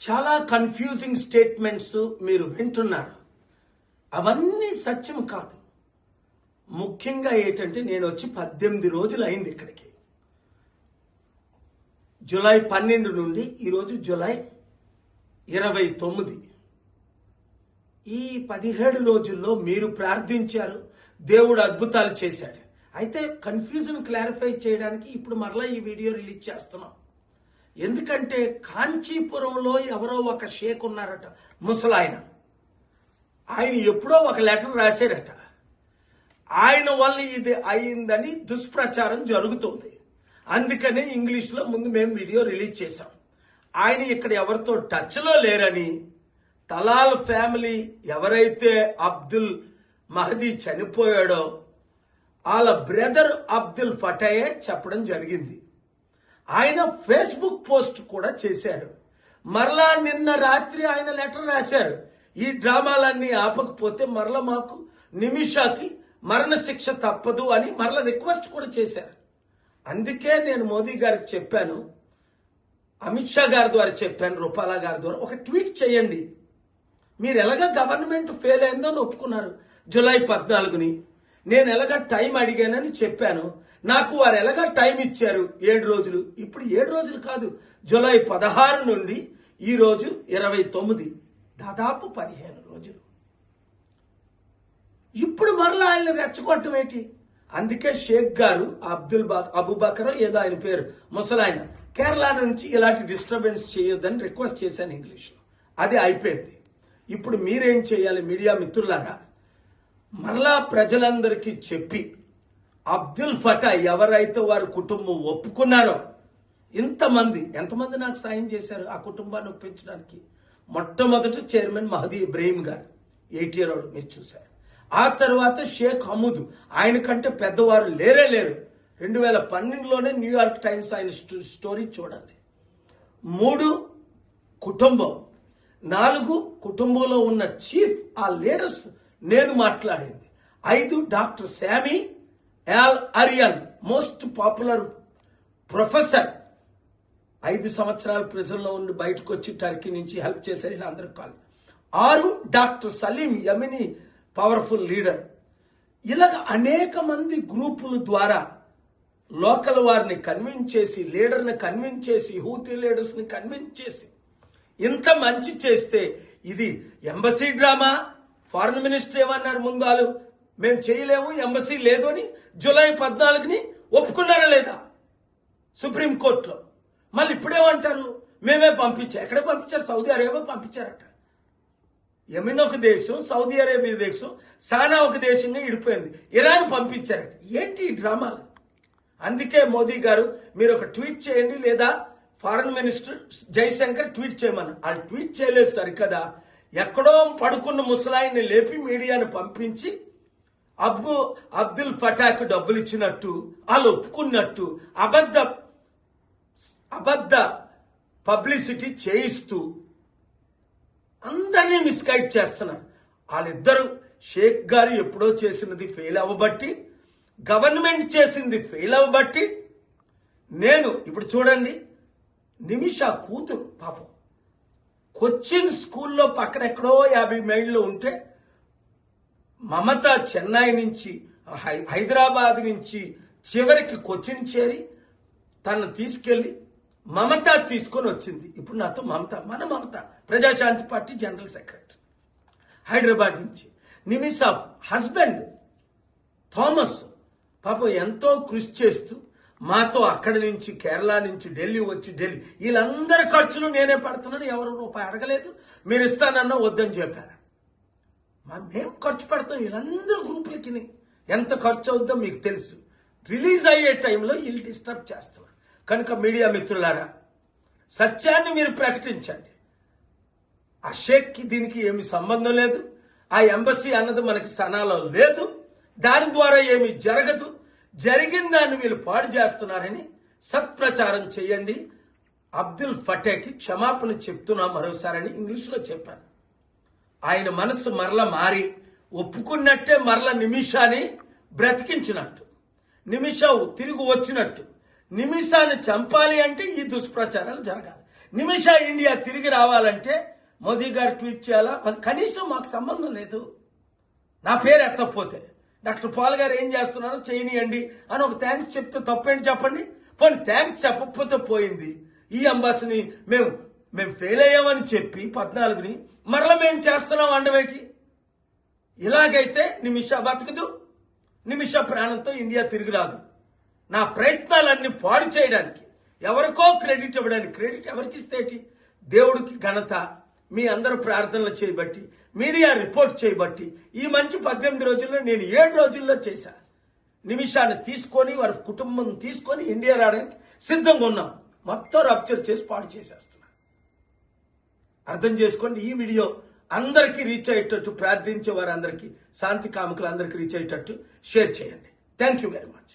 చాలా confusing statements మీరు వింటున్నారు. అవన్నీ సత్యం కాదు. ముఖ్యంగా ఏంటంటే నేను వచ్చి 18 రోజులు అయింది ఇక్కడికి. జూలై 12 నుండి ఈరోజు జూలై 29. ఈ 17 రోజుల్లో మీరు ప్రార్థించారు, దేవుడు అద్భుతాలు చేశాడు. అయితే కన్ఫ్యూజన్ క్లారిఫై చేయడానికి ఇప్పుడు మరలా ఈ వీడియో రిలీజ్ చేస్తున్నాం. ఎందుకంటే కాంచీపురంలో ఎవరో ఒక షేక్ ఉన్నారట, ముసలాయన. ఆయన ఎప్పుడో ఒక లెటర్ రాశారట. ఆయన వల్ల ఇది అయిందని దుష్ప్రచారం జరుగుతుంది. అందుకనే ఇంగ్లీష్లో ముందు మేము వీడియో రిలీజ్ చేశాం. ఆయన ఇక్కడ ఎవరితో టచ్లో లేరని, తలాల్ ఫ్యామిలీ ఎవరైతే అబ్దుల్ మహదీ చనిపోయాడో వాళ్ళ బ్రదర్ అబ్దుల్ ఫటాయే చెప్పడం జరిగింది. ఆయన ఫేస్బుక్ పోస్ట్ కూడా చేశారు. మరలా నిన్న రాత్రి ఆయన లెటర్ రాశారు, ఈ డ్రామాలన్నీ ఆపకపోతే మరలా మాకు నిమిషాకి మరణశిక్ష తప్పదు అని మరలా రిక్వెస్ట్ కూడా చేశారు. అందుకే నేను మోదీ గారికి చెప్పాను, అమిత్ షా గారి ద్వారా చెప్పాను, రూపాలా గారి ద్వారా ఒక ట్వీట్ చేయండి. మీరు ఎలాగ గవర్నమెంట్ ఫెయిల్ అయిందో ఒప్పుకున్నారు. జూలై 14ని నేను ఎలాగ టైం అడిగానని చెప్పాను. నాకు వారు ఎలాగ టైం ఇచ్చారు 7 రోజులు. ఇప్పుడు 7 రోజులు కాదు, జూలై 16 నుండి ఈ రోజు 29, దాదాపు 15 రోజులు. ఇప్పుడు మరలా ఆయన రెచ్చగొట్టం ఏంటి? అందుకే షేక్ గారు అబూబకర్ ఏదో ఆయన పేరు, ముసలాయన, కేరళ నుంచి ఇలాంటి డిస్టర్బెన్స్ చేయొద్దని రిక్వెస్ట్ చేశాను ఇంగ్లీష్లో. అది అయిపోయింది. ఇప్పుడు మీరేం చేయాలి మీడియా మిత్రులారా? మరలా ప్రజలందరికీ చెప్పి అబ్దుల్ ఫటా ఎవరైతే వారి కుటుంబం ఒప్పుకున్నారో, ఎంతమంది నాకు సాయం చేశారు ఆ కుటుంబాన్ని ఒప్పించడానికి? మొట్టమొదటి చైర్మన్ మహదీ ఇబ్రాహీం గారు, 80 year old, మీరు చూశారు. ఆ తర్వాత షేక్ హమూద్, ఆయన కంటే పెద్దవారు లేరు. 2012లోనే న్యూయార్క్ టైమ్స్ ఆయన స్టోరీ చూడండి. 3 కుటుంబం, 4 కుటుంబంలో ఉన్న చీఫ్ ఆ లీడర్స్ నేను మాట్లాడింది. 5 doctor Sami Al Arian, most popular professor, 5 సంవత్సరాల ప్రిజన్లో ఉండి బయటకు వచ్చి టర్కీ నుంచి హెల్ప్ చేశారు ఇలా అందరూ కాదు. 6 డాక్టర్ సలీం యమిని, పవర్ఫుల్ లీడర్. ఇలాగ అనేక మంది గ్రూపుల ద్వారా లోకల్ వారిని కన్విన్స్ చేసి, లీడర్ని కన్విన్స్ చేసి, హూతీ లీడర్స్ని కన్విన్స్ చేసి ఇంత మంచి చేస్తే ఇది ఎంబసీ డ్రామా. ఫారెన్ మినిస్టర్ ఏమన్నారు ముందాలు, మేము చేయలేము, ఎంబసీ లేదు అని జూలై 14ని ఒప్పుకున్నారా లేదా సుప్రీంకోర్టులో? మళ్ళీ ఇప్పుడేమంటారు, మేమే పంపించాం. ఎక్కడ పంపించారు? Saudi Arabia పంపించారట. యెమెన్ ఒక దేశం, సౌదీ అరేబియా దేశం, సానా ఒక దేశంగా ఇడిపోయింది. ఇరాన్ పంపించారట. ఏంటి ఈ డ్రామాలు? అందుకే మోదీ గారు మీరు ఒక ట్వీట్ చేయండి, లేదా ఫారెన్ మినిస్టర్ జైశంకర్ ట్వీట్ చేయమని. వాళ్ళు ట్వీట్ చేయలేదు సరికదా, ఎక్కడో పడుకున్న ముసలాయిని లేపి మీడియాను పంపించి అబ్దుల్ ఫటాకు డబ్బులు ఇచ్చినట్టు, వాళ్ళు ఒప్పుకున్నట్టు అబద్ధ పబ్లిసిటీ చేయిస్తూ అందరినీ మిస్గైడ్ చేస్తున్నారు. వాళ్ళిద్దరు, షేక్ గారు ఎప్పుడో చేసినది ఫెయిల్ అవ్వబట్టి, గవర్నమెంట్ చేసింది ఫెయిల్ అవ్వబట్టి, నేను ఇప్పుడు చూడండి, నిమిషా కూతురు పాపం కొచ్చిన్ స్కూల్లో పక్కన ఎక్కడో 50 మైళ్ళు ఉంటే, మమత చెన్నై నుంచి హైదరాబాద్ నుంచి చివరికి కొచ్చిన్ చేరి తను తీసుకెళ్లి మమత తీసుకొని వచ్చింది. ఇప్పుడు నాతో మన Mamata Prajashanti party general secretary Hyderabad నుంచి. నిమిషా హస్బెండ్ థామస్ పాపం ఎంతో కృషి చేస్తూ మాతో అక్కడి నుంచి కేరళ నుంచి ఢిల్లీ వచ్చి, వీళ్ళందరి ఖర్చులు నేనే పడుతున్నాను, ఎవరు రూపాయి అడగలేదు. మీరు ఇస్తానన్నా వద్దని చెప్పారు. మేము ఖర్చు పెడతాం, వీళ్ళందరూ గ్రూపులకి ఎంత ఖర్చు అవుద్దో మీకు తెలుసు. రిలీజ్ అయ్యే టైంలో వీళ్ళు డిస్టర్బ్ చేస్తున్నారు. కనుక మీడియా మిత్రులారా, సత్యాన్ని మీరు ప్రకటించండి. ఆ షేక్కి దీనికి ఏమి సంబంధం లేదు. ఆ ఎంబసీ అన్నది మనకి సనాలో లేదు. దాని ద్వారా ఏమి జరగదు. జరిగిన దాన్ని వీళ్ళు పాడు చేస్తున్నారని సత్ప్రచారం చేయండి. అబ్దుల్ ఫటాకి క్షమాపణ చెప్తున్నా మరోసారని ఇంగ్లీష్లో చెప్పాను. ఆయన మనస్సు మరల మారి ఒప్పుకున్నట్టే మరల నిమిషాన్ని బ్రతికించినట్టు, నిమిషం తిరిగి వచ్చినట్టు, నిమిషాన్ని చంపాలి అంటే ఈ దుష్ప్రచారాలు జరగాలి. నిమిష ఇండియా తిరిగి రావాలంటే మోదీ గారు ట్వీట్ చేయాలా, కనీసం మాకు సంబంధం లేదు. నా పేరు ఎత్తకపోతే డాక్టర్ పాల్ గారు ఏం చేస్తున్నారో చేయనియండి అని ఒక థ్యాంక్స్ చెప్తే తప్పేంటి చెప్పండి. పోనీ థ్యాంక్స్ చెప్పకపోతే పోయింది. ఈ అంబాసిని మేము ఫెయిల్ అయ్యామని చెప్పి 14ని మరలా మేము చేస్తున్నాం అండవేటి. ఇలాగైతే నిమిష బతకదు, నిమిష ప్రాణంతో ఇండియా తిరిగి రాదు. నా ప్రయత్నాలన్నీ పాడు చేయడానికి, ఎవరికో క్రెడిట్ ఇవ్వడానికి, క్రెడిట్ ఎవరికి ఇస్తేటి? దేవుడికి ఘనత మీ అందరూ ప్రార్థనలు చేయబట్టి, మీడియా రిపోర్ట్ చేయబట్టి ఈ మంచి 18 రోజుల్లో నేను 7 రోజుల్లో చేశా. నిమిషాన్ని తీసుకొని వారి కుటుంబం తీసుకొని ఇండియా రావడానికి సిద్ధంగా ఉన్నాం. మొత్తం రప్చర్ చేసి పాడు చేసేస్తున్నా. అర్థం చేసుకోండి. ఈ వీడియో అందరికీ రీచ్ అయ్యేటట్టు, ప్రార్థించే వారందరికీ, శాంతి కాముకులందరికీ రీచ్ అయ్యేటట్టు షేర్ చేయండి. Thank you very much.